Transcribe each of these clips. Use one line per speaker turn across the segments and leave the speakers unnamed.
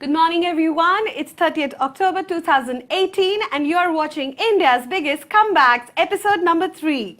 Good morning, everyone. It's 30th October 2018, and you're watching India's Biggest Comebacks, episode number 3.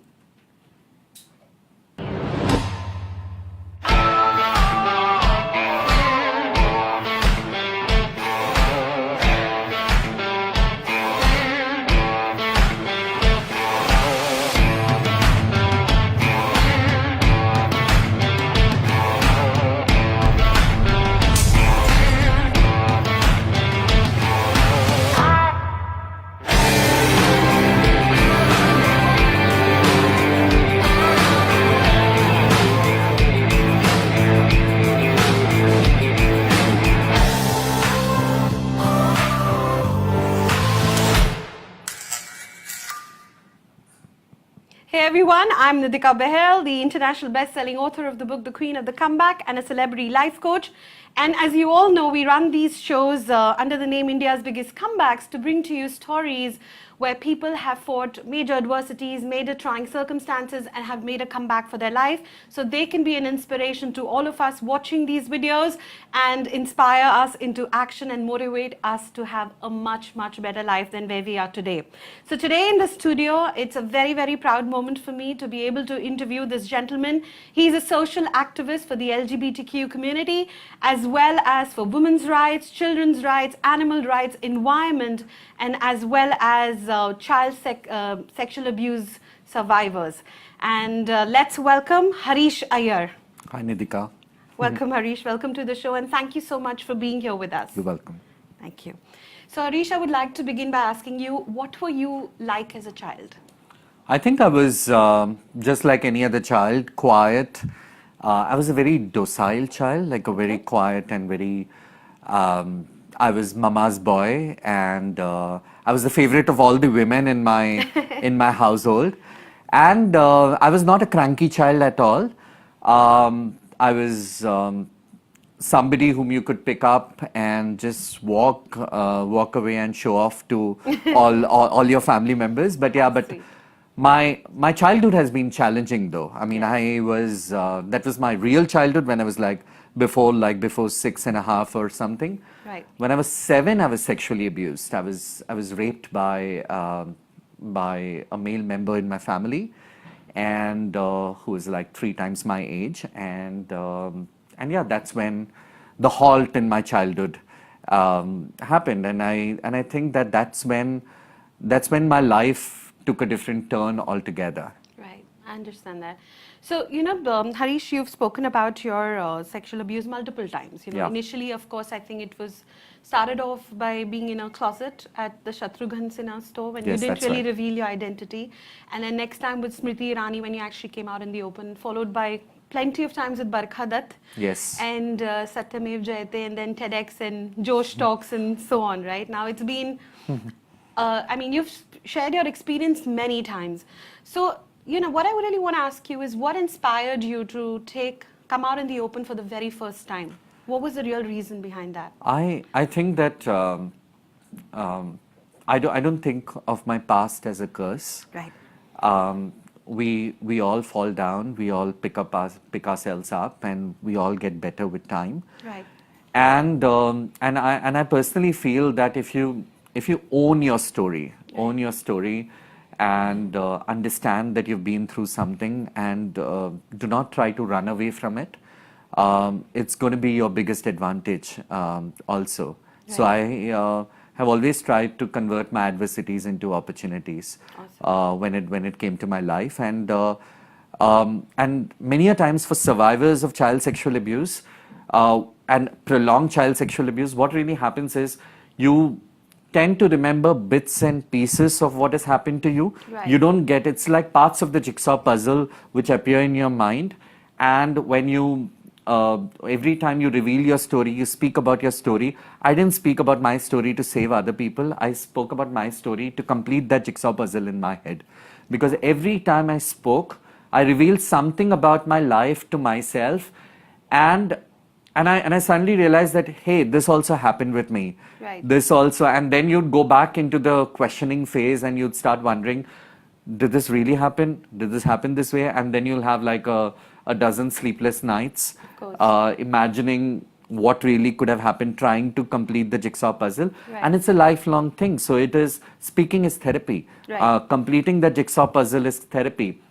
Hey everyone, I'm Nidhika Bahl, the international best-selling author of the book The Queen of the Comeback and a celebrity life coach. And as you all know, we run these shows under the name India's Biggest Comebacks to bring to you stories where people have fought major adversities, major trying circumstances, and have made a comeback for their life. So they can be an inspiration to all of us watching these videos and inspire us into action and motivate us to have a much, much better life than where we are today. So today in the studio, it's a very, very proud moment for me to be able to interview this gentleman. He's a social activist for the LGBTQ community, as well as for women's rights, children's rights, animal rights, environment, and as well as child sexual abuse survivors. And let's welcome Harish Iyer.
Hi, Nidhika.
Welcome, Harish. Welcome to the show, and thank you so much for being here with us.
You're welcome.
Thank you. So, Harish, I would like to begin by asking you, what were you like as a child?
I think I was just like any other child, quiet. I was a very docile child, like a very quiet and very... I was mama's boy, and I was the favorite of all the women in my in my household. And I was not a cranky child at all. I was somebody whom you could pick up and just walk away and show off to all your family members. But yeah, but my childhood has been challenging though. I mean, I was that was my real childhood when I was before 6.5 or something.
Right.
When I was 7, I was sexually abused. I was raped by a male member in my family, and who was like 3 times my age. And yeah, that's when the halt in my childhood happened. And I think that's when my life took a different turn altogether.
Right, I understand that. So, you know, Harish, you've spoken about your sexual abuse multiple times. You know, initially, of course, I think it was started off by being in a closet at the Shatrughan Sinha store when you didn't really reveal your identity. And then next time with Smriti Irani when you actually came out in the open, followed by plenty of times with Barkha Dutt.
Yes.
And Satyamev Jayate, and then TEDx and Josh Talks and so on, right? Now it's been, I mean, you've shared your experience many times. So, you know, what I really want to ask you is what inspired you to come out in the open for the very first time? What was the real reason behind that?
I think that I don't think of my past as a curse.
Right.
We all fall down, we all pick ourselves up, and we all get better with time.
Right.
And I personally feel that if you own your story, and understand that you've been through something, and do not try to run away from it, it's going to be your biggest advantage also. Right. So I have always tried to convert my adversities into opportunities. Awesome. when it came to my life, and many a times for survivors of child sexual abuse and prolonged child sexual abuse, what really happens is you tend to remember bits and pieces of what has happened to you.
Right.
You don't get, it's like parts of the jigsaw puzzle which appear in your mind, and when you every time you reveal your story, you speak about your story. I didn't speak about my story to save other people. I spoke about my story to complete that jigsaw puzzle in my head, because every time I spoke, I revealed something about my life to myself, and I suddenly realized that, hey, this also happened with me.
Right.
This also, and then you'd go back into the questioning phase and you'd start wondering, did this really happen? Did this happen this way? And then you'll have like a dozen sleepless nights, imagining what really could have happened, trying to complete the jigsaw puzzle.
Right.
And it's a lifelong thing. So it is, speaking is therapy.
Right.
Completing the jigsaw puzzle is therapy.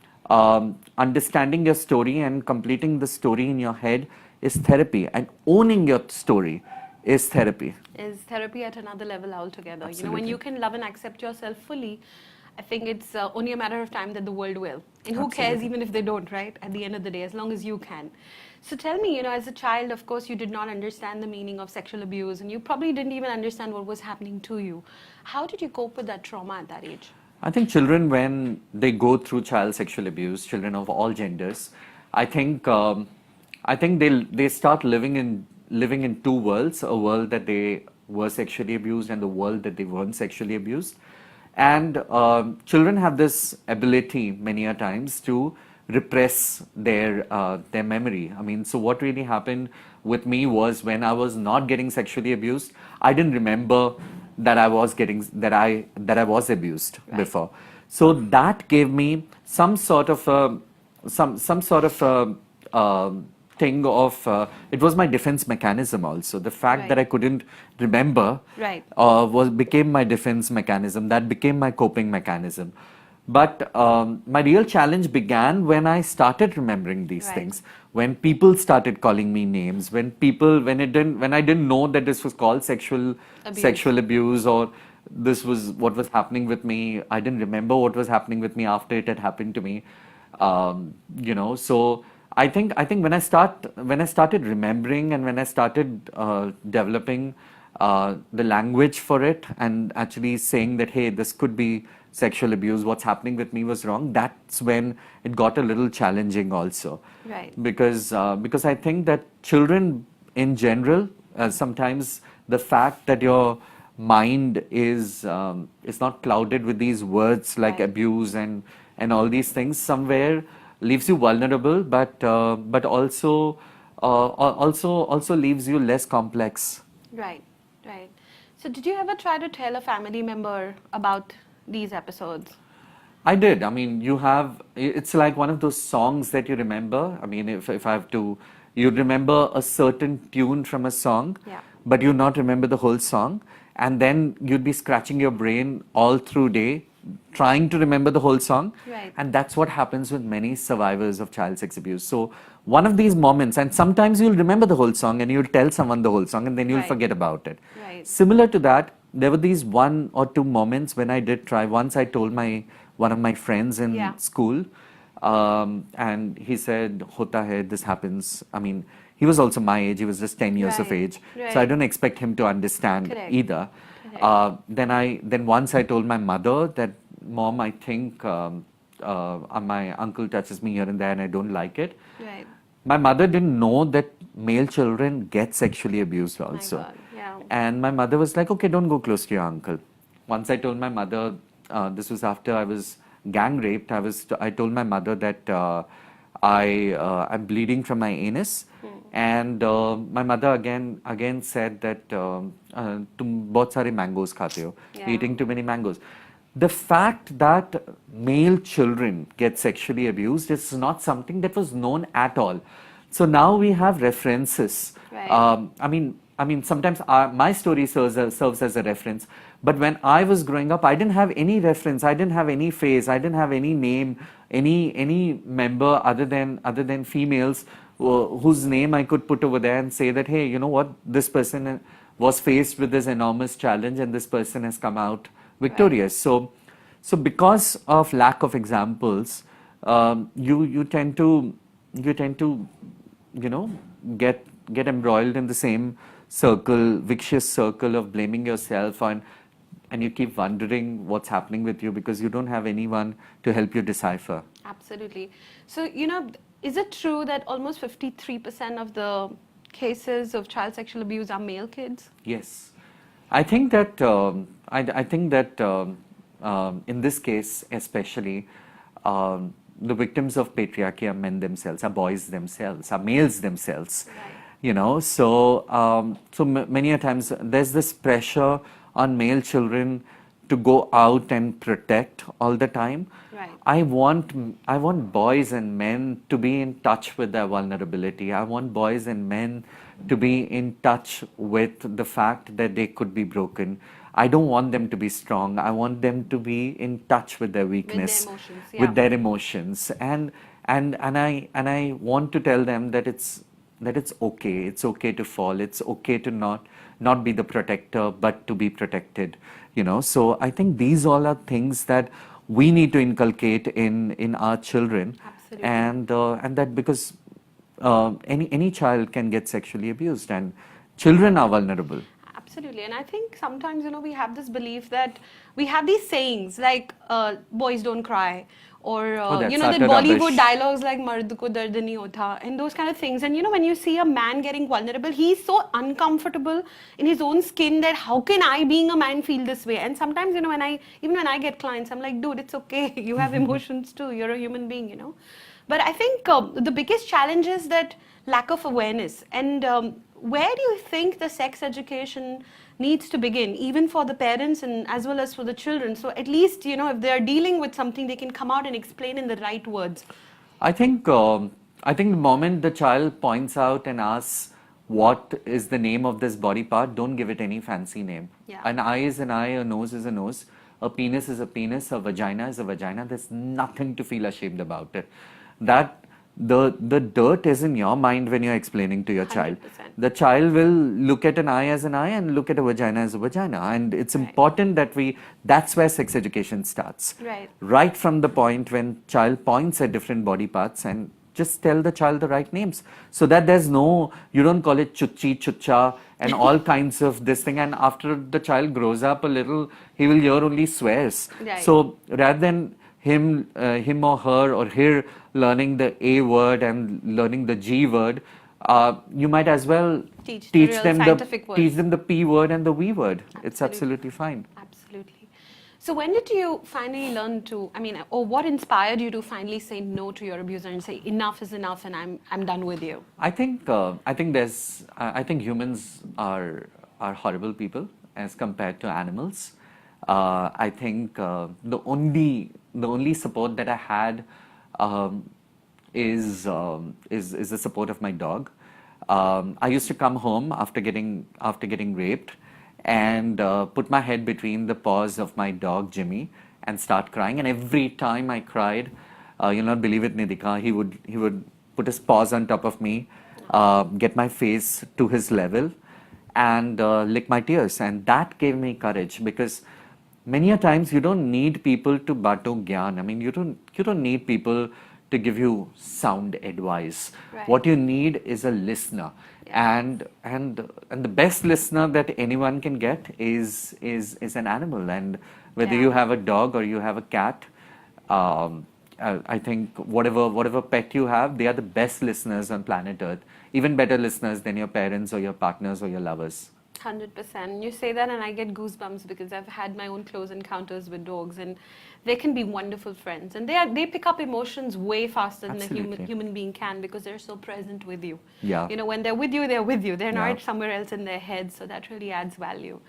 Understanding your story and completing the story in your head is therapy. And owning your story is therapy.
Is therapy at another level altogether. You know, when
Absolutely.
you can love and accept yourself fully, I think it's only a matter of time that the world will. And who cares
Absolutely.
even if they don't, right? At the end of the day, as long as you can. So tell me, you know, as a child, of course, you did not understand the meaning of sexual abuse, and you probably didn't even understand what was happening to you. How did you cope with that trauma at that age?
I think children, when they go through child sexual abuse, children of all genders, I think they start living in two worlds: a world that they were sexually abused and the world that they weren't sexually abused. And children have this ability many a times to repress their memory. I mean, so what really happened with me was, when I was not getting sexually abused, I didn't remember that I was getting that I was abused
Right.
before. So that gave me some sort of thing of it was my defense mechanism also. The fact that I
Right.
couldn't remember
Right.
was became my defense mechanism. That became my coping mechanism. But my real challenge began when I started remembering these
Right.
things. When people started calling me names. When I didn't know that this was called
Abuse.
sexual abuse, or this was what was happening with me. I didn't remember what was happening with me after it had happened to me. So I think when I started remembering, and when I started developing the language for it, and actually saying that, hey, this could be sexual abuse, what's happening with me was wrong, that's when it got a little challenging also.
Right.
Because I think that children in general, sometimes the fact that your mind is not clouded with these words like
Right.
abuse and all these things, somewhere leaves you vulnerable, but also leaves you less complex.
Right. Right. So did you ever try to tell a family member about these episodes?
I did. I mean, it's like one of those songs that you remember. I mean, if I have to, you remember a certain tune from a song,
Yeah.
but you not remember the whole song. And then you'd be scratching your brain all through day, trying to remember the whole song.
Right.
And that's what happens with many survivors of child sex abuse. So one of these moments, and sometimes you'll remember the whole song and you'll tell someone the whole song, and then you'll
Right.
forget about it.
Right.
Similar to that, there were these one or two moments when I did try. Once I told one of my friends in
Yeah.
school, and he said, "Hota hai, this happens." I mean, he was also my age. He was just 10 years of
Right.
age, so I
Right.
don't expect him to understand
Correct.
either.
Correct.
Then once I told my mother that, "Mom, I think my uncle touches me here and there, and I don't like it."
Right.
My mother didn't know that male children get sexually abused also.
My God. Yeah.
And my mother was like, "Okay, don't go close to your uncle." Once I told my mother, this was after I was gang raped, I told my mother that I'm bleeding from my anus. And my mother again said that तुम बहुत सारे mangoes खाते हो,
Yeah.
eating too many mangoes. The fact that male children get sexually abused is not something that was known at all. So now we have references.
Right.
I mean, sometimes my story serves as a reference. But when I was growing up, I didn't have any reference. I didn't have any face. I didn't have any name, any member other than females whose name I could put over there and say that, hey, you know what, this person was faced with this enormous challenge, and this person has come out victorious. So because of lack of examples, you tend to get embroiled in the same vicious circle of blaming yourself, and you keep wondering what's happening with you because you don't have anyone to help you decipher.
Absolutely. So, you know, is it true that almost 53% of the cases of child sexual abuse are male kids?
Yes, I think that in this case especially, the victims of patriarchy are men themselves, are boys themselves, are males themselves.
Right.
You know, so many a times there's this pressure on male children to go out and protect all the time.
Right.
I want boys and men to be in touch with their vulnerability. I want boys and men to be in touch with the fact that they could be broken. I don't want them to be strong. I want them to be in touch with their weakness,
emotions,
with
yeah.
their emotions, and I want to tell them that it's okay. It's okay to fall. It's okay to not be the protector, but to be protected. So I think these all are things that we need to inculcate in our children,
Absolutely.
and that because any child can get sexually abused, and children are vulnerable.
Absolutely. And I think sometimes, we have this belief that we have these sayings like boys don't cry, or,
That's
that
utter
Bollywood
rubbish.
dialogues like Mard ko dard nahi hota, and those kind of things. And, when you see a man getting vulnerable, he's so uncomfortable in his own skin that how can I, being a man, feel this way? And sometimes, even when I get clients, I'm like, dude, it's okay. You have emotions too. You're a human being. But I think the biggest challenge is that lack of awareness. And where do you think the sex education needs to begin, even for the parents and as well as for the children? So at least, if they're dealing with something, they can come out and explain in the right words.
I think the moment the child points out and asks what is the name of this body part, don't give it any fancy name.
Yeah.
An eye is an eye, a nose is a nose, a penis is a penis, a vagina is a vagina. There's nothing to feel ashamed about it. That the dirt is in your mind when you're explaining to your child.
100%.
The child will look at an eye as an eye and look at a vagina as a vagina. And it's important that that's where sex education starts.
Right.
Right from the point when child points at different body parts, and just tell the child the right names, so that you don't call it chuchi, chucha, and all kinds of this thing. And after the child grows up a little, he will hear only swears.
Right.
So rather than him or her or her learning the A word and learning the G word, you might as well
Teach the real scientific words.
teach them the P word and the V word. It's
Absolutely.
absolutely fine.
Absolutely. So when did you finally learn to, or what inspired you to finally say no to your abuser and say enough is enough and I'm done with you?
I think humans are horrible people as compared to animals. I think the only support that I had is the support of my dog. I used to come home after getting raped and put my head between the paws of my dog Jimmy and start crying. And every time I cried, you'll not believe it, Nidhika, he would put his paws on top of me, get my face to his level, and lick my tears. And that gave me courage, because many a times you don't need people to bato gyan. I mean, you don't need people to give you sound advice.
Right.
What you need is a listener. And the best listener that anyone can get is an animal. And whether you have a dog or you have a cat, I think whatever pet you have, they are the best listeners on planet Earth. Even better listeners than your parents or your partners or your lovers.
100%. You say that and I get goosebumps because I've had my own close encounters with dogs, and they can be wonderful friends. And they pick up emotions way faster than
Absolutely.
a human being can, because they're so present with you.
Yeah.
When they're with you, they're with you. They're
Yeah.
not somewhere else in their head. So that really adds value.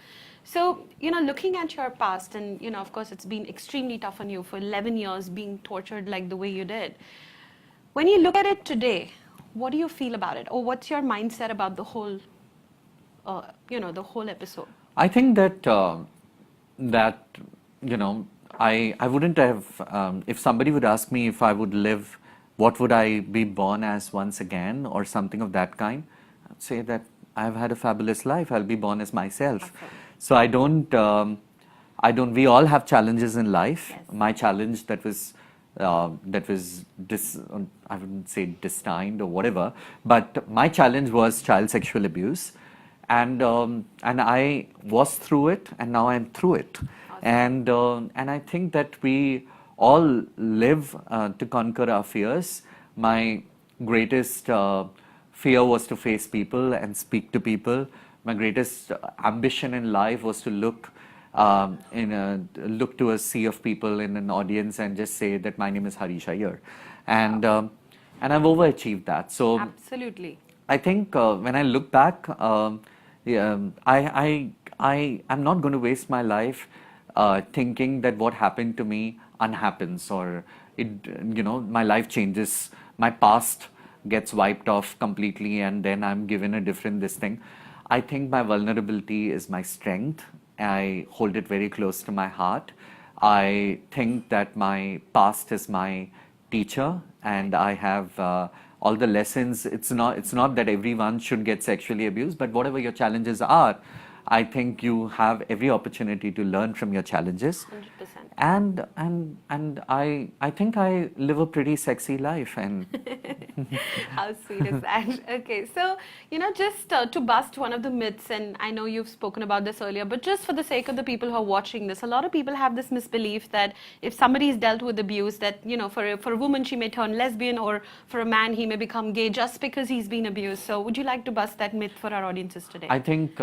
So, looking at your past, and, of course, it's been extremely tough on you for 11 years being tortured like the way you did. When you look at it today, what do you feel about it? Or what's your mindset about the whole the whole episode?
I think that I wouldn't have, if somebody would ask me if I would live, what would I be born as once again, or something of that kind, I'd say that I've had a fabulous life. I'll be born as myself.
Okay.
So I don't, we all have challenges in life.
Yes.
My challenge that was I wouldn't say destined or whatever, but my challenge was child sexual abuse. And I was through it, and now I'm through it. Awesome. And I think that we all live to conquer our fears. My greatest fear was to face people and speak to people. My greatest ambition in life was to look to a sea of people in an audience and just say that my name is Harish Iyer, and I've overachieved that. So
absolutely,
I think when I look back. I'm not going to waste my life thinking that what happened to me unhappens, or my life changes. My past gets wiped off completely and then I'm given a different this thing. I think my vulnerability is my strength. I hold it very close to my heart. I think that my past is my teacher, and I have all the lessons. It's not that everyone should get sexually abused, but whatever your challenges are, I think you have every opportunity to learn from your challenges.
100%.
And I think I live a pretty sexy life. And
How sweet is that? Okay, so, just to bust one of the myths, and I know you've spoken about this earlier, but just for the sake of the people who are watching this, a lot of people have this misbelief that if somebody's dealt with abuse, that, for a woman, she may turn lesbian, or for a man, he may become gay just because he's been abused. So would you like to bust that myth for our audiences today?
I think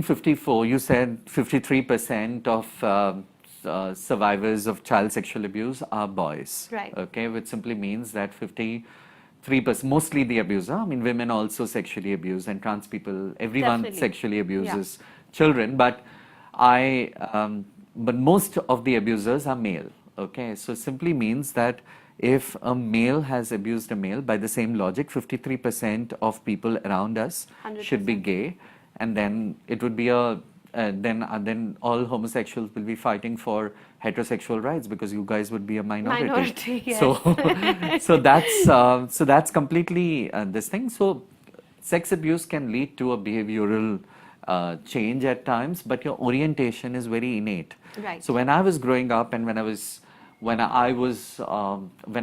54, you said 53% of survivors of child sexual abuse are boys.
Right.
Okay, which simply means that 53%, mostly the abuser. I mean, women also sexually abuse, and trans people, everyone
Definitely.
sexually abuses children. But but most of the abusers are male. Okay, so simply means that if a male has abused a male, by the same logic, 53% of people around us should be
100%.
gay, and then it would be then all homosexuals will be fighting for heterosexual rights because you guys would be a minority.
Minority, yes.
So that's completely this thing. So sex abuse can lead to a behavioral change at times, but your orientation is very innate.
Right.
So when I was growing up and when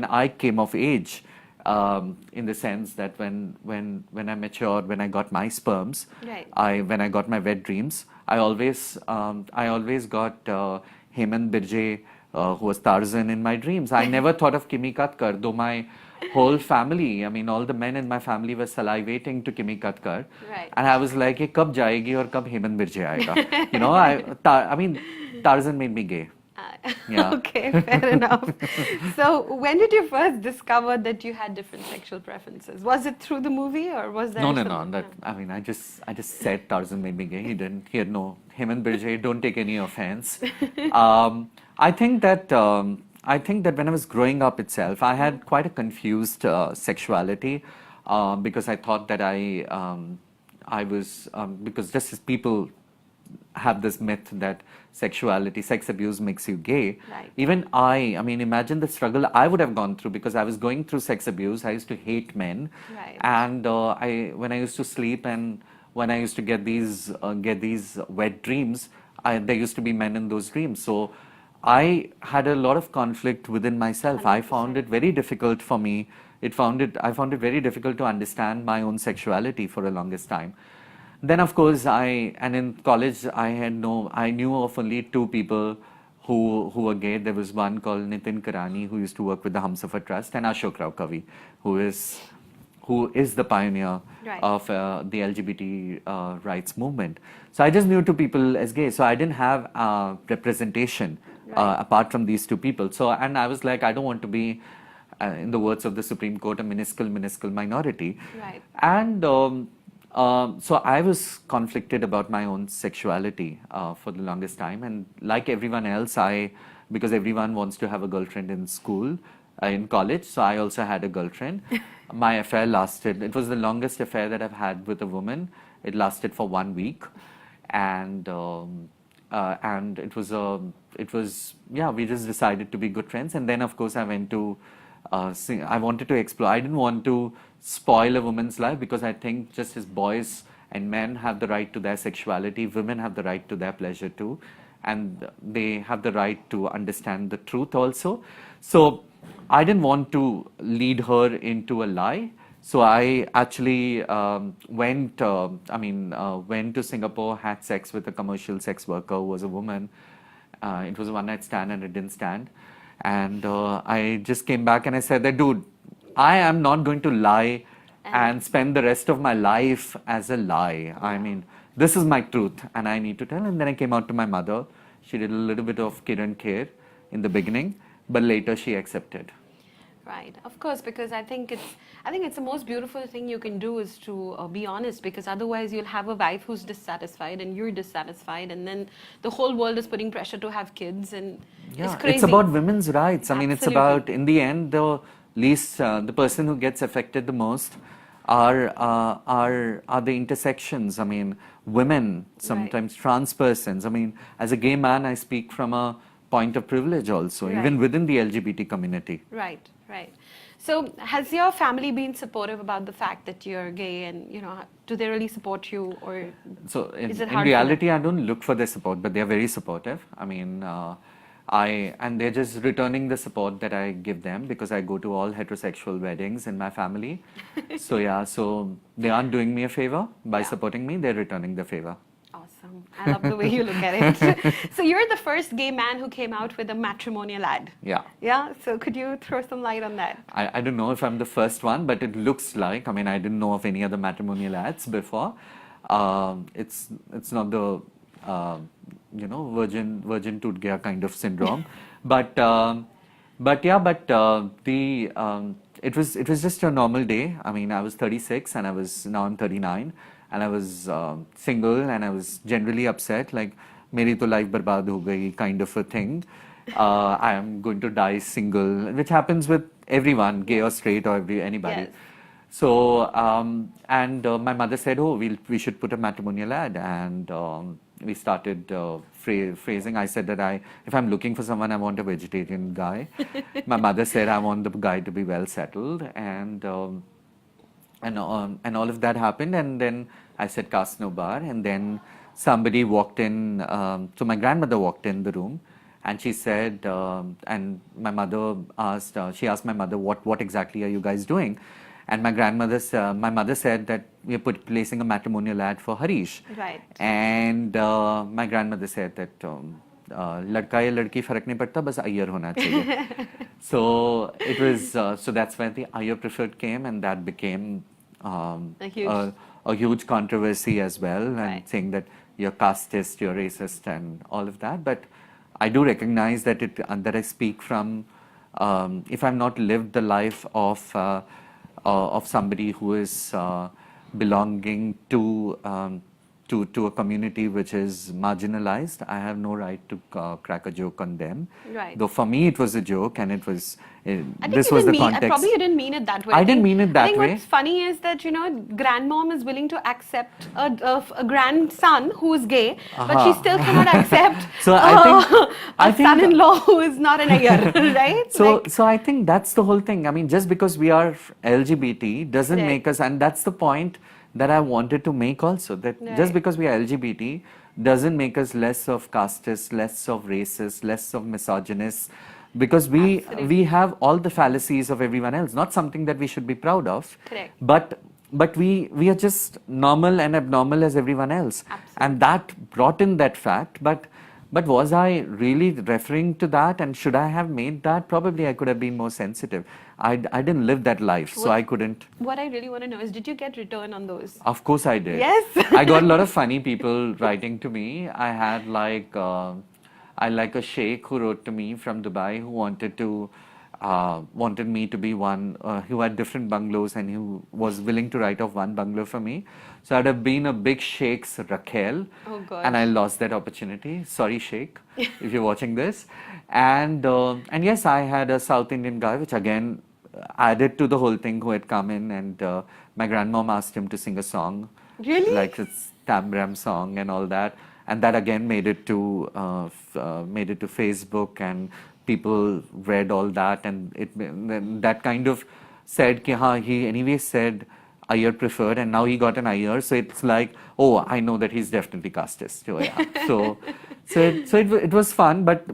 I came of age, in the sense that when I matured, when I got my sperms,
Right.
when I got my wet dreams, I always got Hemant Birje, who was Tarzan, in my dreams. I never thought of Kimi Katkar, though my whole family, I mean, all the men in my family were salivating to Kimi Katkar.
Right.
And I was like, "Ye kab jayegi aur kab Hemant Birje aayega?" I mean, Tarzan made me gay. Yeah.
Okay, fair enough. So when did you first discover that you had different sexual preferences? Was it through the movie, or was there
No.
some-
That, I mean, I just said Tarzan made me gay. He had no Hemant Birje. Don't take any offense. I think that when I was growing up itself, I had quite a confused sexuality because I thought that I was because just as people have this myth that sex abuse makes you gay.
Right.
Even I mean, imagine the struggle I would have gone through because I was going through sex abuse. I used to hate men.
Right.
And when I used to sleep and when I used to get these wet dreams, there used to be men in those dreams. So I had a lot of conflict within myself. I found it very difficult for me. I found it very difficult to understand my own sexuality for the longest time. Then, of course, in college, I knew of only two people who were gay. There was one called Nitin Karani, who used to work with the Humsafar Trust, and Ashok Rao Kavi, who is the pioneer
Right.
of the LGBT rights movement. So I just knew two people as gay. So I didn't have representation apart from these two people. So, and I was like, I don't want to be, in the words of the Supreme Court, a minuscule minority.
Right.
And so I was conflicted about my own sexuality for the longest time, and like everyone else, because everyone wants to have a girlfriend in school, in college, so I also had a girlfriend. My affair lasted. It was the longest affair that I've had with a woman. It lasted for 1 week, and it was we just decided to be good friends, and then of course I went to. I wanted to explore. I didn't want to spoil a woman's life because I think just as boys and men have the right to their sexuality, women have the right to their pleasure too, and they have the right to understand the truth also. So I didn't want to lead her into a lie. So I actually went to Singapore, had sex with a commercial sex worker who was a woman. It was a one-night stand and it didn't stand. And I just came back and I said that, dude, I am not going to lie and spend the rest of my life as a lie. I mean, this is my truth and I need to tell. And then I came out to my mother. She did a little bit of kid and care in the beginning, but later she accepted.
Right, of course, because I think it's the most beautiful thing you can do is to be honest, because otherwise you'll have a wife who's dissatisfied and you're dissatisfied, and then the whole world is putting pressure to have kids, and it's crazy.
It's about women's rights. I mean, it's
Absolutely.
about, in the end, least the person who gets affected the most are the intersections. I mean, women, sometimes trans persons. I mean, as a gay man, I speak from a point of privilege also, even within the LGBT community.
Right, right. So has your family been supportive about the fact that you're gay, and do they really support you, or
So
is it
in
hard
reality, I don't look for their support, but they're very supportive. I mean, and they're just returning the support that I give them, because I go to all heterosexual weddings in my family. So yeah, so they aren't doing me a favor by supporting me, they're returning the favor.
Awesome. I love the way you look at it. So you're the first gay man who came out with a matrimonial ad.
Yeah.
Yeah. So could you throw some light on that?
I don't know if I'm the first one, but it looks like. I mean, I didn't know of any other matrimonial ads before. It's not the virgin tooth gaya kind of syndrome, but it was just a normal day. I mean, I was 36 and now I'm 39, and I was single, and I was generally upset, like meri to life barbaad ho gayi kind of a thing. I am going to die single, which happens with everyone, gay or straight or anybody.
Yes.
So, my mother said, oh, we should put a matrimonial ad, and we started phrasing. I said that if I'm looking for someone, I want a vegetarian guy. My mother said, I want the guy to be well settled, and all of that happened, and then I said, cast no bar, and then somebody walked in, so my grandmother walked in the room, and she said, and my mother asked, she asked my mother, what exactly are you guys doing? And my mother said that we are placing a matrimonial ad for Harish.
Right.
And my grandmother said that ladka ya ladki farak nahi padta, bas Iyer hona chahiye. So it was, so that's when the Iyer preferred came, and that became a huge controversy as well, and saying that you're casteist, you're racist, and all of that. But I do recognize that that I speak from, if I've not lived the life of somebody who is belonging to a community which is marginalized, I have no right to crack a joke on them.
Right.
Though for me it was a joke, and it was
this was the context. Probably you didn't mean it that way.
I didn't mean it that way.
I think what's funny is that grandmom is willing to accept a grandson who is gay, but she still cannot accept
so
a son-in-law who is not an Iyer, right?
So I think that's the whole thing. I mean, just because we are LGBT doesn't make us, and that's the point that I wanted to make also, that just because we are LGBT doesn't make us less of casteist, less of racist, less of misogynist, because we have all the fallacies of everyone else, not something that we should be proud of.
Correct.
But we are just normal and abnormal as everyone else.
Absolutely.
And that brought in that fact, but was I really referring to that, and should I have made that? Probably I could have been more sensitive. I didn't live that life, so I couldn't.
What I really want to know is, did you get return on those?
Of course I did.
Yes.
I got a lot of funny people writing to me. I had a sheikh who wrote to me from Dubai, who wanted me to be one, who had different bungalows, and who was willing to write off one bungalow for me. So I'd have been a big sheikh's Raquel, and I lost that opportunity. Sorry, sheikh, if you're watching this. And yes, I had a South Indian guy, which again added to the whole thing, who had come in, and my grandmom asked him to sing a song.
Really?
Like it's Tambram song and all that. And that again made it to Facebook, and people read all that, and that kind of said ki he anyway said Iyer preferred, and now he got an Iyer, so it's like, oh, I know that he's definitely casteist. So yeah, so it was fun, but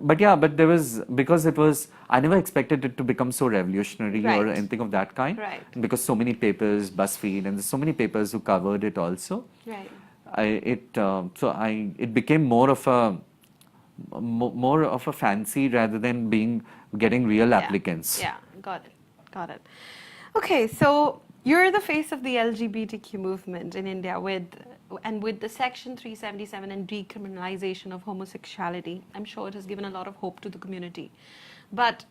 there was, because it was, I never expected it to become so revolutionary or anything of that kind, because so many papers, BuzzFeed, and there's so many papers who covered it also.
Right.
It became more of a fancy rather than getting real applicants.
Yeah, got it. Okay, so you're the face of the LGBTQ movement in India with the Section 377 and decriminalization of homosexuality. I'm sure it has given a lot of hope to the community. But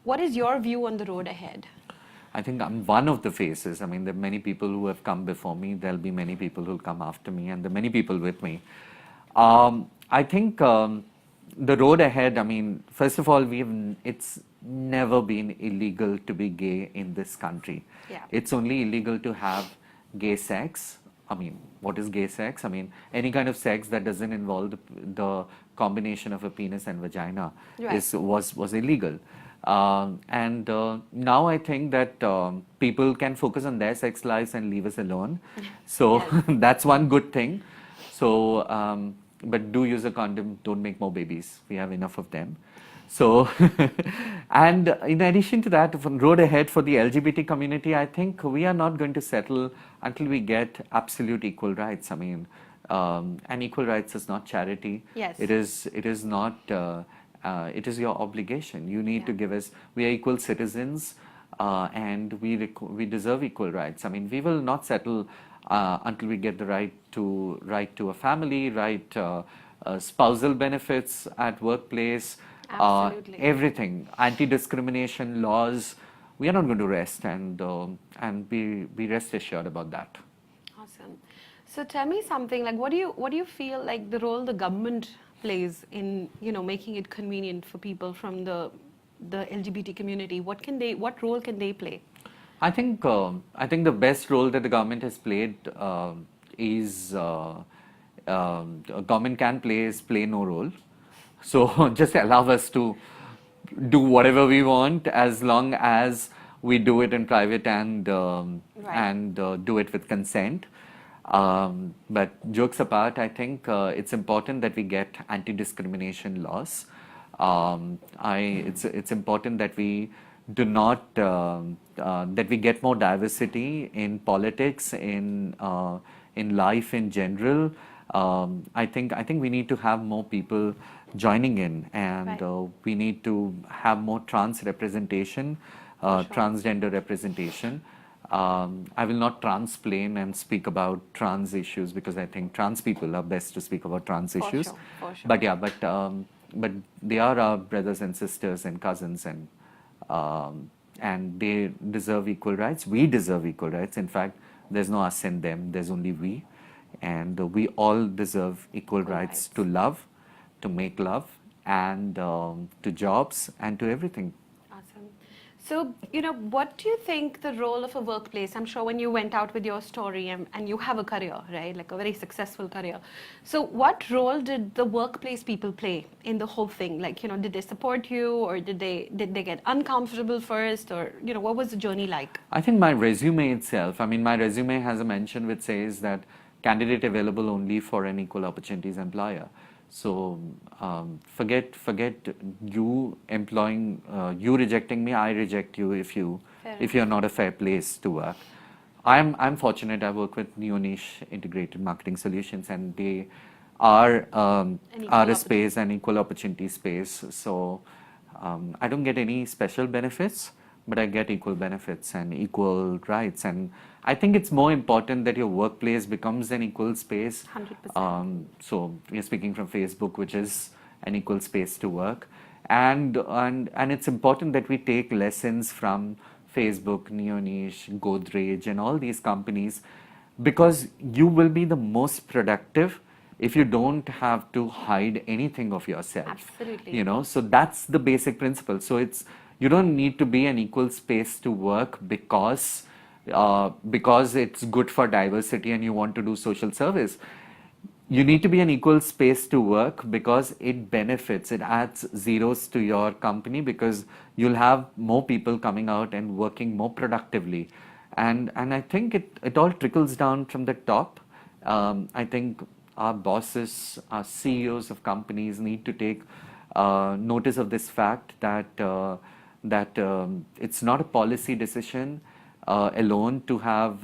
what is your view on the road ahead?
I think I'm one of the faces. I mean, there are many people who have come before me. There'll be many people who'll come after me, and there are many people with me. I think the road ahead, I mean, first of all, it's never been illegal to be gay in this country.
Yeah.
It's only illegal to have gay sex. I mean, what is gay sex? I mean, any kind of sex that doesn't involve the combination of a penis and vagina
Right.
was illegal. And now I think that people can focus on their sex lives and leave us alone. So
Yes.
that's one good thing. So, but do use a condom, don't make more babies. We have enough of them. So, and in addition to that, from road ahead for the LGBT community, I think we are not going to settle until we get absolute equal rights. I mean, and equal rights is not charity.
Yes.
It is not, it is your obligation. You need to give us, we are equal citizens, and we deserve equal rights. I mean, we will not settle until we get the right to a family, spousal benefits at workplace,
Absolutely.
everything, anti-discrimination laws. We are not going to rest, and be rest assured about that.
Awesome. So tell me something, like what do you feel like the role the government plays in, making it convenient for people from the LGBT community? What role can they play?
I think the best role that the government has played is government can play is play no role. So just allow us to do whatever we want as long as we do it in private and do it with consent. But jokes apart, I think it's important that we get anti-discrimination laws. It's important that we do not that we get more diversity in politics, in life in general. I think we need to have more people joining in, and we need to have more trans representation, transgender representation. I will not transplain and speak about trans issues because I think trans people are best to speak about trans issues.
For sure.
But yeah, but they are our brothers and sisters and cousins, and they deserve equal rights. We deserve equal rights. In fact, there's no us and them. There's only we, and we all deserve equal rights to love, to make love, and to jobs and to everything.
Awesome. So, what do you think the role of a workplace? I'm sure when you went out with your story and you have a career, right? Like a very successful career. So, what role did the workplace people play in the whole thing? Like, did they support you, or did they get uncomfortable first, or what was the journey like?
I think my resume itself. I mean, my resume has a mention which says that candidate available only for an equal opportunities employer. So forget you employing you rejecting me. I reject you if you're not a fair place to work. I'm fortunate. I work with Neo-Niche Integrated Marketing Solutions, and they are a space, an equal opportunity space. So I don't get any special benefits, but I get equal benefits and equal rights. And I think it's more important that your workplace becomes an equal space.
100%.
So we're speaking from Facebook, which is an equal space to work. And it's important that we take lessons from Facebook, Neo-Niche, Godrej, and all these companies, because you will be the most productive if you don't have to hide anything of yourself.
Absolutely.
So that's the basic principle. So you don't need to be an equal space to work because it's good for diversity and you want to do social service. You need to be an equal space to work because it benefits, it adds zeros to your company, because you'll have more people coming out and working more productively. And I think it all trickles down from the top. I think our bosses, our CEOs of companies need to take notice of this fact that it's not a policy decision alone to have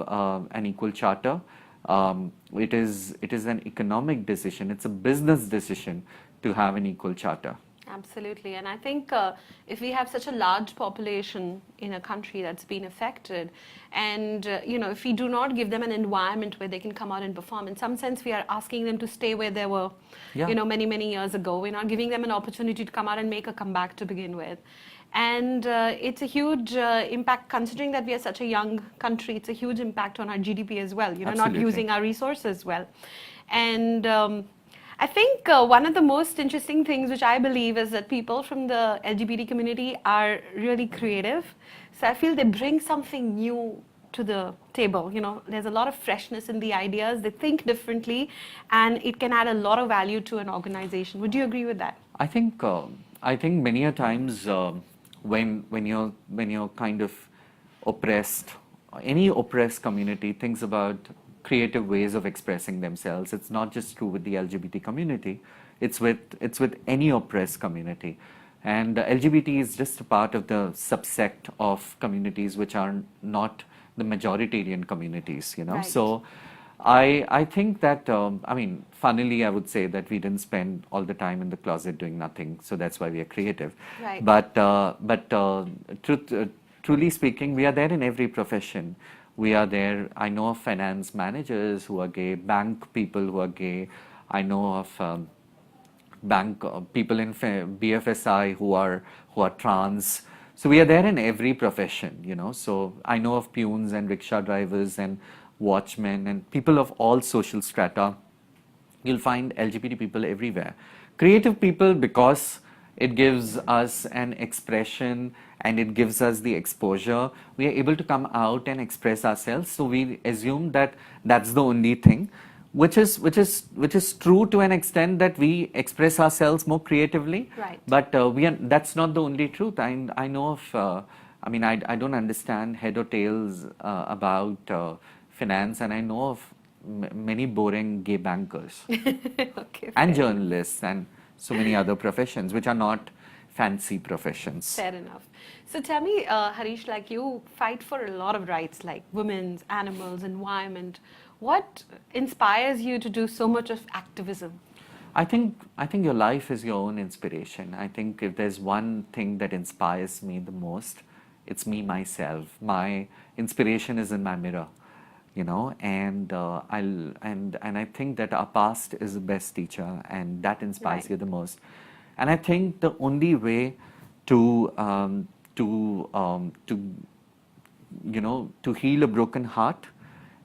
an equal charter. It is an economic decision. It's a business decision to have an equal charter.
Absolutely. And I think if we have such a large population in a country that's been affected, and if we do not give them an environment where they can come out and perform, in some sense we are asking them to stay where they were many years ago. We're not giving them an opportunity to come out and make a comeback to begin with. And it's a huge impact, considering that we are such a young country. It's a huge impact on our GDP as well, not using our resources well. And I think one of the most interesting things which I believe is that people from the LGBT community are really creative. So I feel they bring something new to the table. You know, there's a lot of freshness in the ideas. They think differently, and it can add a lot of value to an organization. Would you agree with that?
I think many a times when you're kind of oppressed, any oppressed community thinks about creative ways of expressing themselves. It's not just true with the LGBT community. It's with any oppressed community, and LGBT is just a part of the subsect of communities which are not the majoritarian communities. You know,
Right.
so. I think that I mean, funnily, I would say that we didn't spend all the time in the closet doing nothing, so that's why we are creative.
Right.
But truly speaking, we are there in every profession. We are there. I know of finance managers who are gay, bank people who are gay. I know of bank people in BFSI who are trans. So we are there in every profession, you know. So I know of peons and rickshaw drivers and watchmen and people of all social strata. You'll find LGBT people everywhere. Creative people, because it gives us an expression and it gives us the exposure. We are able to come out and express ourselves. So we assume that that's the only thing, which is true to an extent, that we express ourselves more creatively.
Right.
But that's not the only truth. I know of. I mean, I don't understand head or tails about finance, and I know of many boring gay bankers
Okay.
and
Fair.
journalists and so many other professions which are not fancy professions.
Fair enough. So tell me, Harish, like you fight for a lot of rights, like women's, animals, environment. What inspires you to do so much of activism?
I think your life is your own inspiration. I think if there's one thing that inspires me the most, it's me myself. My inspiration is in my mirror, you know, and I think that our past is the best teacher, and that inspires
Right.
you the most. And I think the only way to to heal a broken heart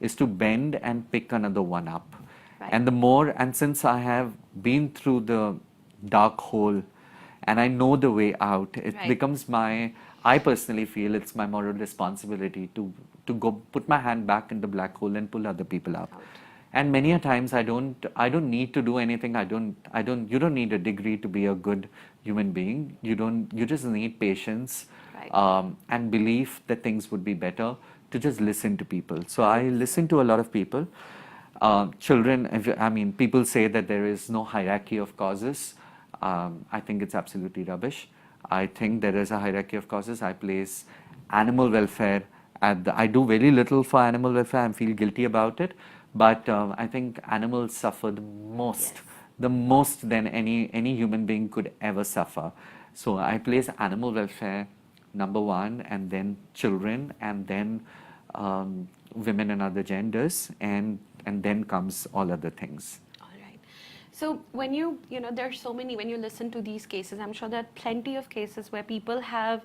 is to bend and pick another one up.
Right.
And since I have been through the dark hole and I know the way out, it
Right.
becomes I personally feel it's my moral responsibility to go put my hand back in the black hole and pull other people up.
Out.
And many a times I don't need to do anything. You don't need a degree to be a good human being. You just need patience,
Right.
and belief that things would be better, to just listen to people. So I listen to a lot of people. Children, I mean, people say that there is no hierarchy of causes. I think it's absolutely rubbish. I think there is a hierarchy of causes. I place animal welfare I do very little for animal welfare. I feel guilty about it, but I think animals suffer
Yes.
the most than any human being could ever suffer. So I place animal welfare number one, and then children, and then women and other genders, and then comes all other things.
All right. So when there's so many, when you listen to these cases, I'm sure there are plenty of cases where people have,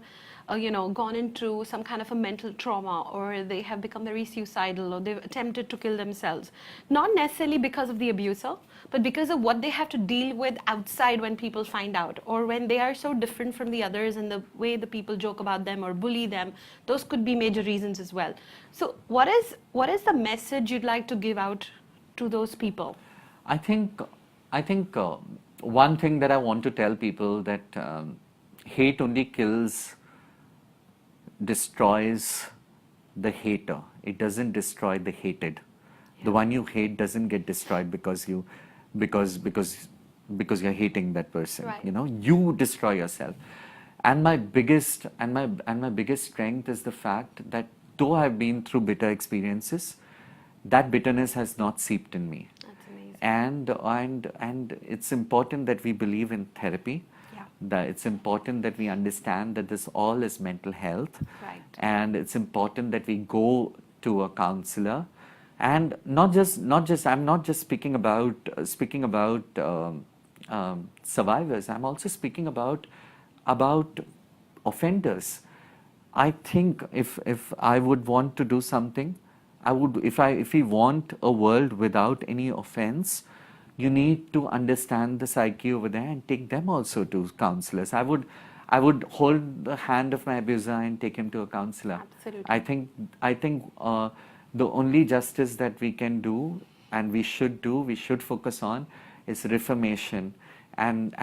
gone into some kind of a mental trauma, or they have become very suicidal, or they've attempted to kill themselves. Not necessarily because of the abuser, but because of what they have to deal with outside when people find out, or when they are so different from the others and the way the people joke about them or bully them. Those could be major reasons as well. So what is the message you'd like to give out to those people?
I think one thing that I want to tell people, that hate only destroys the hater. It doesn't destroy the hated. The one you hate doesn't get destroyed because you're hating that person.
Right.
You know, you destroy yourself. And my biggest strength is the fact that though I've been through bitter experiences, that bitterness has not seeped in me.
That's amazing.
And it's important that we believe in therapy.
Yeah.
That it's important that we understand that this all is mental health.
Right.
And it's important that we go to a counselor, and not just I'm not just speaking about survivors. I'm also speaking about offenders. I think if I would want to do something, I would, if we want a world without any offense, you need to understand the psyche over there and take them also to counselors. I would hold the hand of my abuser and take him to a counselor.
Absolutely.
I think the only justice that we can do and we should focus on is reformation and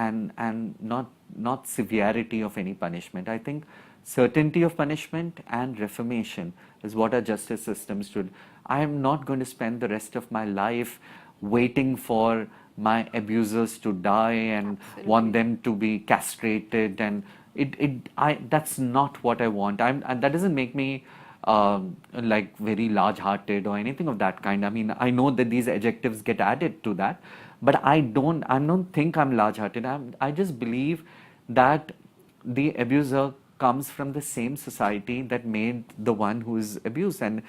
not severity of any punishment. I think certainty of punishment and reformation is what our justice systems should. I am not going to spend the rest of my life waiting for my abusers to die and want them to be castrated, and that's not what I want. And that doesn't make me like very large-hearted or anything of that kind. I mean, I know that these adjectives get added to that, but I don't think I'm large-hearted. I just believe that the abuser comes from the same society that made the one who is abused, and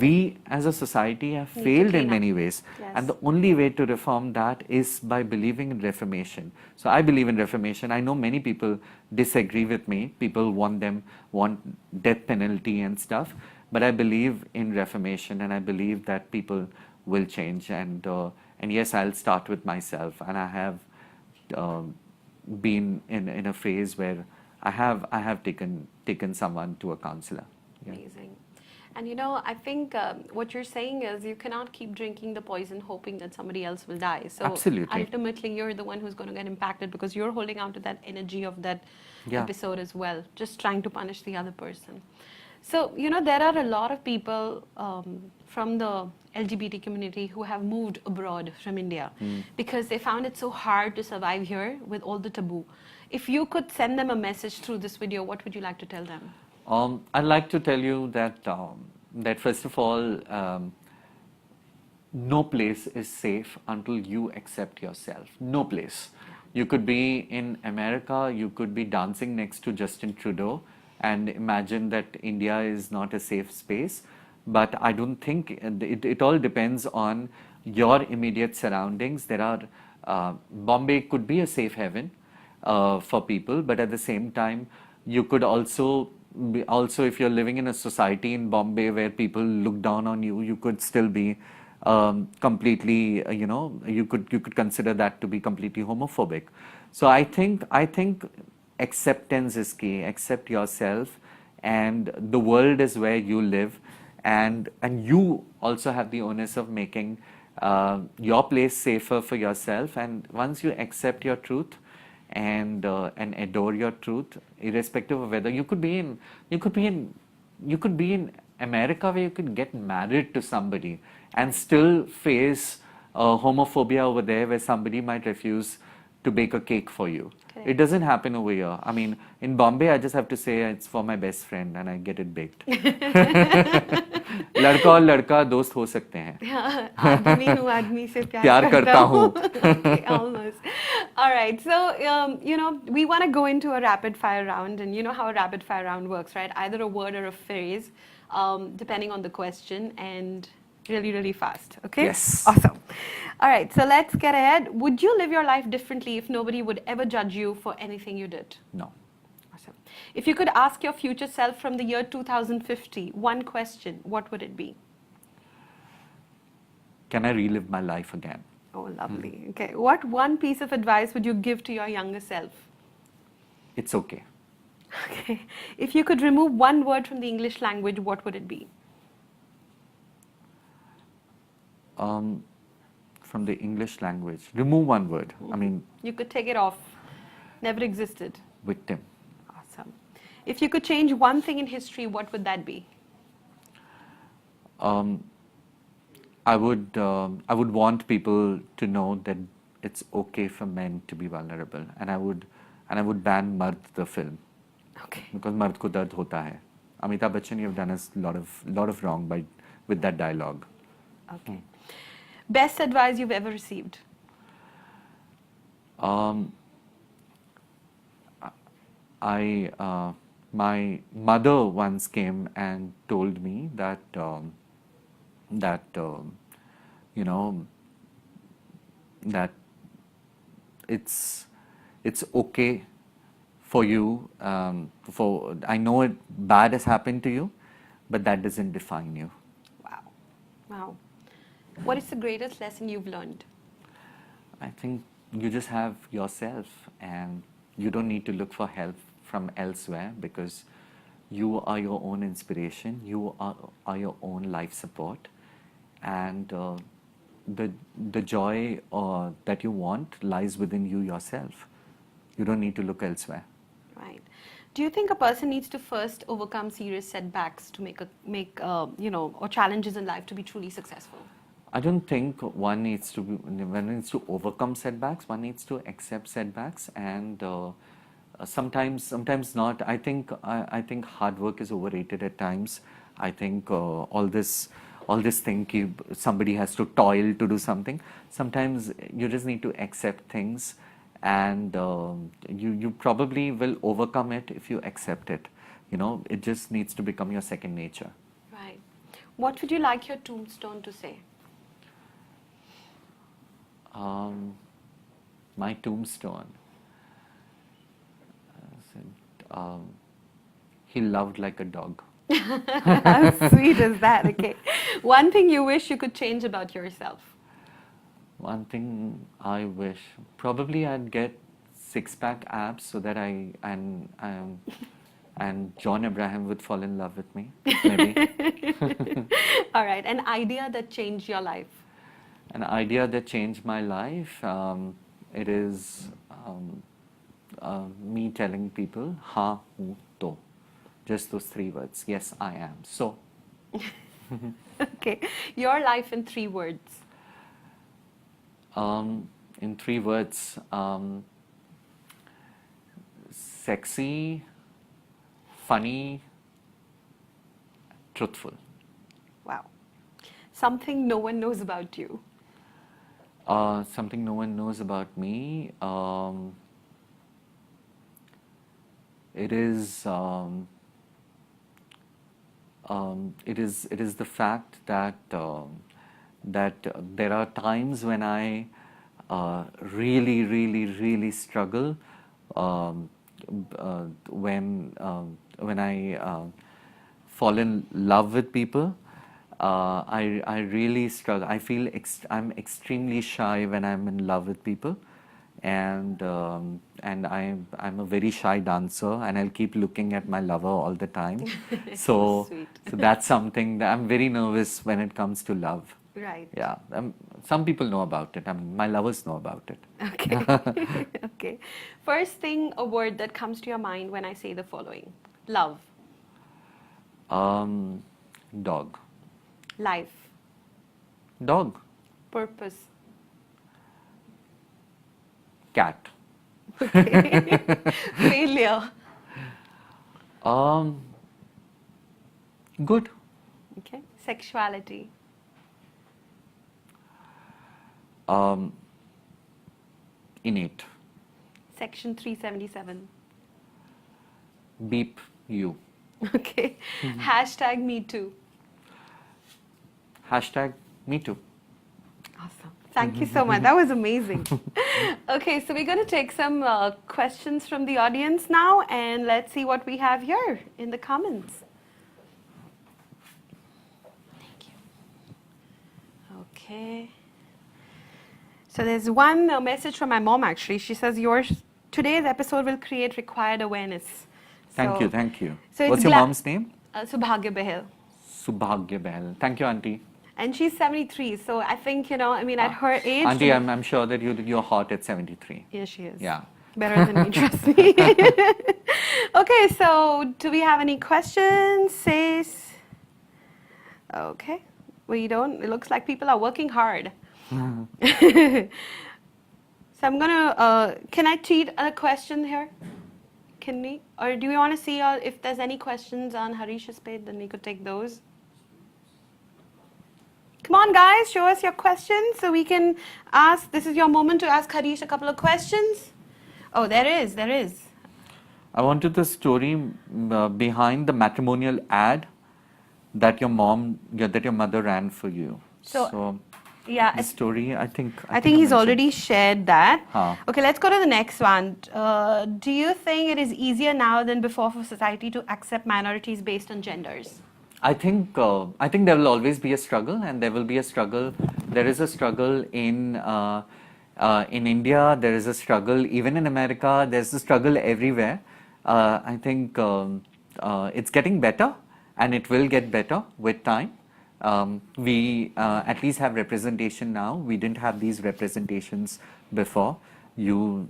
we as a society have failed in many ways.
Yes.
And the only way to reform that is by believing in reformation. So I believe in reformation. I know many people disagree with me. People want death penalty and stuff, but I believe in reformation, and I believe that people will change. And yes, I'll start with myself. And I have been in a phase where I have taken someone to a counselor. Yeah.
Amazing. And you know, I think what you're saying is you cannot keep drinking the poison hoping that somebody else will die. So
Absolutely.
ultimately, you're the one who's going to get impacted because you're holding on to that energy of that episode as well, just trying to punish the other person. So, you know, there are a lot of people from the LGBT community who have moved abroad from India because they found it so hard to survive here with all the taboo. If you could send them a message through this video, what would you like to tell them?
I'd like to tell you that that first of all, no place is safe until you accept yourself. No place. You could be in America, you could be dancing next to Justin Trudeau and imagine that India is not a safe space. But I don't think it all depends on your immediate surroundings. There are Bombay could be a safe haven for people, but at the same time, you could also if you're living in a society in Bombay where people look down on you, you could still be completely, you could consider that to be completely homophobic. So I think acceptance is key. Accept yourself, and the world is where you live, and you also have the onus of making your place safer for yourself. And once you accept your truth and adore your truth, irrespective of whether you could be in America where you could get married to somebody and still face homophobia over there, where somebody might refuse to bake a cake for you. Correct. It doesn't happen over here. I mean, in Bombay, I just have to say it's for my best friend and I get it baked. लड़का और लड़का दोस्त हो सकते हैं.
आदमी हूँ, आदमी से
प्यार करता हूँ.
Okay, almost. All right. So, you know, we want to go into a rapid fire round, and you know how a rapid fire round works, right? Either a word or a phrase, depending on the question, and really, really fast. Okay?
Yes.
Awesome. All right. So let's get ahead. Would you live your life differently if nobody would ever judge you for anything you did?
No.
Awesome. If you could ask your future self from the year 2050 one question, what would it be?
Can I relive my life again?
Oh, lovely. Okay. What one piece of advice would you give to your younger self?
It's okay.
Okay. If you could remove one word from the English language, what would it be?
From the English language, remove one word. I mean,
you could take it off. Never existed.
Victim.
Awesome. If you could change one thing in history, what would that be?
I would want people to know that it's okay for men to be vulnerable, and I would ban Mard the film.
Okay.
Because Mard ko dard hota hai. Amitabh Bachchan, you've done us a lot of wrong with that dialogue.
Okay. Best advice you've ever received?
My mother once came and told me that that it's okay for you. I know bad has happened to you, but that doesn't define you.
Wow. Wow. What is the greatest lesson you've learned?
I think you just have yourself, and you don't need to look for help from elsewhere, because you are your own inspiration, you are your own life support, and the joy that you want lies within you yourself. You don't need to look elsewhere.
Right. Do you think a person needs to first overcome serious setbacks to or challenges in life to be truly successful?
I don't think one needs to overcome setbacks. One needs to accept setbacks, and sometimes not. I think hard work is overrated at times. I think all this thing somebody has to toil to do something. Sometimes you just need to accept things, and you probably will overcome it if you accept it. It just needs to become your second nature.
Right. What would you like your tombstone to say?
My tombstone. He loved like a dog.
How sweet is that? Okay. One thing you wish you could change about yourself?
One thing I wish, probably I'd get six-pack abs so that and John Abraham would fall in love with me, maybe.
All right. An idea that changed your life?
An idea that changed my life, it is me telling people, ha, hu, to. Just those 3 words. Yes, I am. So.
Okay. Your life in 3 words.
In 3 words, sexy, funny, truthful.
Wow. Something no one knows about you.
Something no one knows about me. It is the fact that there are times when I really struggle, when I fall in love with people. I really struggle. I feel I'm extremely shy when I'm in love with people, and I'm a very shy dancer, and I'll keep looking at my lover all the time. So that's something that I'm very nervous when it comes to love.
Right.
Yeah. Some people know about it. My lovers know about it.
Okay. Okay. First thing, a word that comes to your mind when I say the following: love.
Dog.
Life.
Dog.
Purpose.
Cat.
Okay. Failure.
Good.
Okay. Sexuality.
Innate.
Section 377.
Beep you.
Okay. Hashtag me too.
Hashtag me too.
Awesome. Thank you so much. That was amazing. Okay, so we're going to take some questions from the audience now, and let's see what we have here in the comments. Thank you. Okay. So there's one message from my mom, actually. She says, today's episode will create required awareness.
Thank you.
So
what's your mom's name?
Subhagya Bahl.
Subhagya Bahl. Thank you, Auntie.
And she's 73, so I think, at her age...
Auntie, I'm sure that you're hot at 73.
Yes, she is.
Yeah.
Better than me, trust me. Okay, so do we have any questions? Says... Okay. We don't. It looks like people are working hard. So I'm going to... can I cheat a question here? Can we? Or do we want to see if there's any questions on Harish's page, then we could take those. Come on, guys, show us your questions so we can ask. This is your moment to ask Harish a couple of questions. Oh, there is.
I wanted the story behind the matrimonial ad that your mother ran for you. So
yeah,
the story, I think
he's already shared that.
Huh.
Okay, let's go to the next one. Do you think it is easier now than before for society to accept minorities based on genders?
I think there will always be a struggle, and there will be a struggle. There is a struggle in In India, there is a struggle. Even in America, there's a struggle everywhere. I think it's getting better, and it will get better with time. We at least have representation now. We didn't have these representations before. You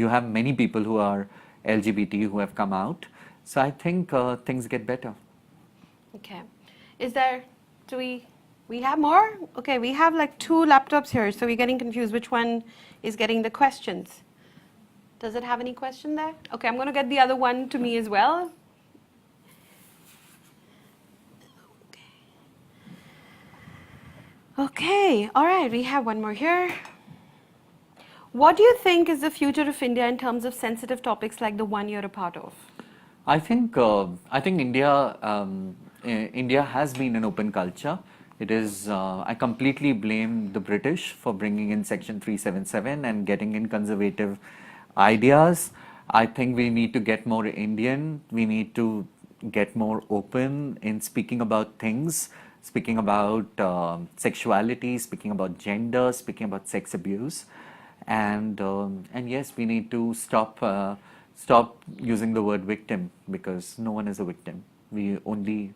have many people who are LGBT who have come out. So I think things get better.
Okay. Do we have more? Okay, we have like 2 laptops here, so we're getting confused which one is getting the questions. Does it have any question there? Okay, I'm going to get the other one to me as well. Okay, all right, we have one more here. What do you think is the future of India in terms of sensitive topics like the one you're a part of?
I think India has been an open culture. It is. I completely blame the British for bringing in Section 377 and getting in conservative ideas. I think we need to get more Indian. We need to get more open in speaking about things, speaking about sexuality, speaking about gender, speaking about sex abuse, and yes, we need to stop using the word victim, because no one is a victim. We only,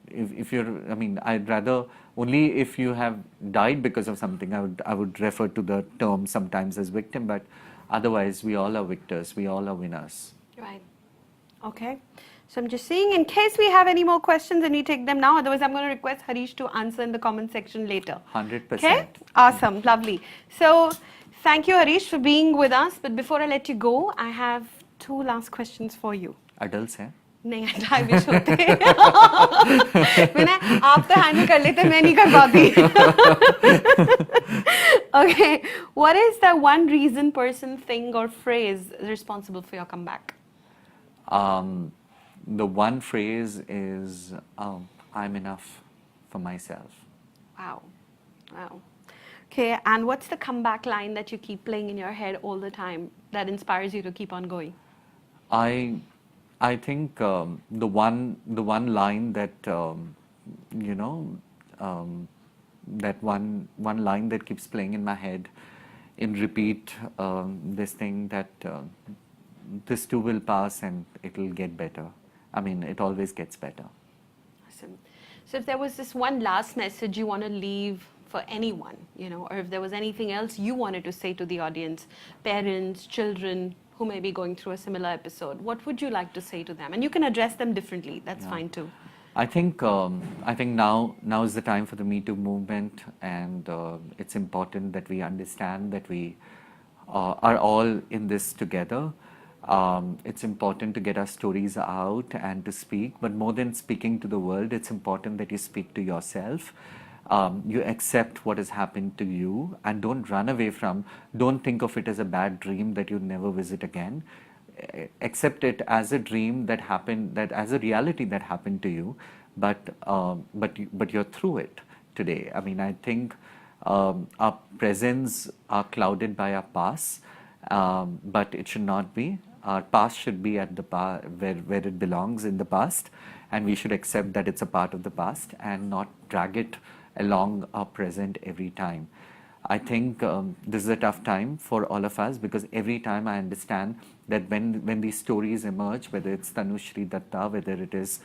if you're, I mean, I'd rather, only if you have died because of something, I would refer to the term sometimes as victim, but otherwise we all are victors, we all are winners.
Right. Okay. So I'm just seeing in case we have any more questions and we take them now, otherwise I'm going to request Harish to answer in the comment section later.
100%.
Okay? Awesome. Lovely. So thank you, Harish, for being with us. But before I let you go, I have 2 last questions for you.
Adults, eh?
नहीं I wish होते मैंने आप तो handle कर लेते मैं नहीं कर पाती. Okay, what is the one reason, person, thing or phrase responsible for your comeback?
The one phrase is I'm enough for myself.
Wow. Wow. Okay, and what's the comeback line that you keep playing in your head all the time that inspires you to keep on going?
I think the one line that that one line that keeps playing in my head in repeat, this thing that this too will pass and it will get better. I mean, it always gets better.
Awesome. So if there was this one last message you want to leave for anyone, or if there was anything else you wanted to say to the audience, parents, children who may be going through a similar episode, what would you like to say to them? And you can address them differently. That's fine too.
I think now is the time for the Me Too movement, and it's important that we understand that we are all in this together. It's important to get our stories out and to speak, but more than speaking to the world, it's important that you speak to yourself. You accept what has happened to you and don't run away from, don't think of it as a bad dream that you'll never visit again. Accept it as a dream that happened, that as a reality that happened to you, but you're through it today. I mean, I think our presents are clouded by our past, but it should not be. Our past should be at the where it belongs, in the past, and we should accept that it's a part of the past and not drag it along our present every time. I think this is a tough time for all of us, because every time I understand that when these stories emerge, whether it's Tanushri Datta, whether it is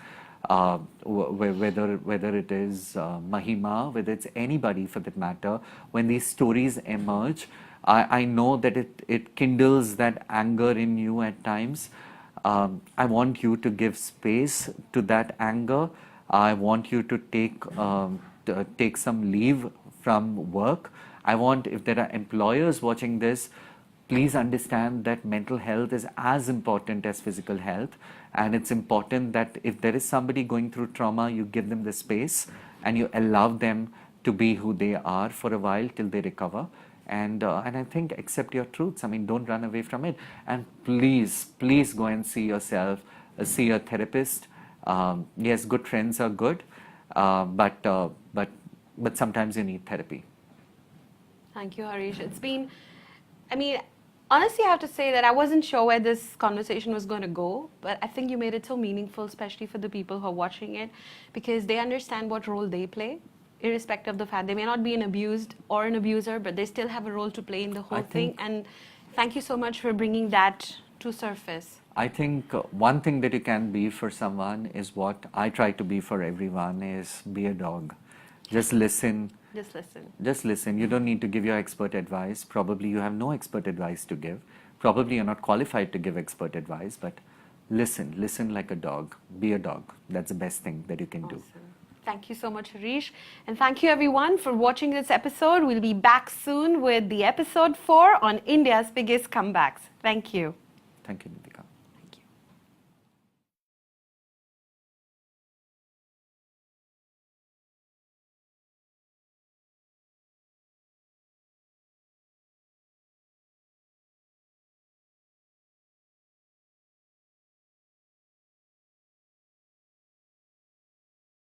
whether it is Mahima, whether it's anybody for that matter, when these stories emerge, I know that it kindles that anger in you at times. I want you to give space to that anger. I want you to take some leave from work. I want, if there are employers watching this, please understand that mental health is as important as physical health, and it's important that if there is somebody going through trauma, you give them the space and you allow them to be who they are for a while till they recover. And I think accept your truths. I mean, don't run away from it. And please go and see yourself, see a therapist. Yes, good friends are good, but sometimes you need therapy.
Thank you, Harish. It's been, I mean, honestly, I have to say that I wasn't sure where this conversation was going to go, but I think you made it so meaningful, especially for the people who are watching it, because they understand what role they play. irrespective of the fact they may not be an abused or an abuser, but they still have a role to play in the whole thing. And thank you so much for bringing that to surface.
I think one thing that you can be for someone is what I try to be for everyone is be a dog. Just listen.
Just listen.
Just listen. You don't need to give your expert advice. Probably you have no expert advice to give. Probably you're not qualified to give expert advice, but listen. Listen like a dog. Be a dog. That's the best thing that you can do.
Thank you so much, Harish. And thank you everyone for watching this episode. We'll be back soon with the episode 4 on India's biggest comebacks. Thank you.
Thank you.